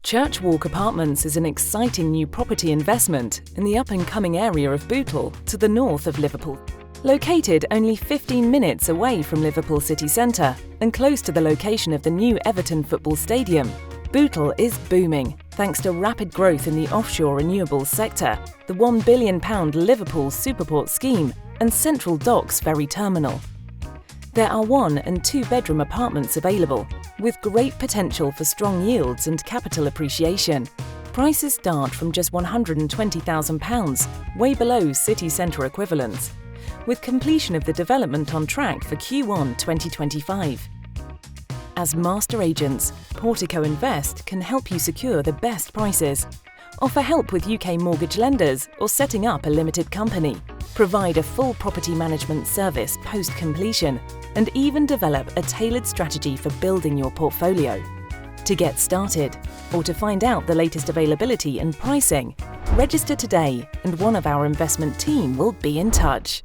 Church Walk Apartments is an exciting new property investment in the up-and-coming area of Bootle, to the north of Liverpool. Located only 15 minutes away from Liverpool city centre and close to the location of the new Everton football stadium, Bootle is booming thanks to rapid growth in the offshore renewables sector, the £1 billion Liverpool Superport scheme and Central Docks ferry terminal. There are 1- and 2-bedroom apartments available, with great potential for strong yields and capital appreciation. Prices start from just £120,000, way below city centre equivalents, with completion of the development on track for Q1 2025. As master agents, Portico Invest can help you secure the best prices, offer help with UK mortgage lenders or setting up a limited company, provide a full property management service post-completion, and even develop a tailored strategy for building your portfolio. To get started, or to find out the latest availability and pricing, register today and one of our investment team will be in touch.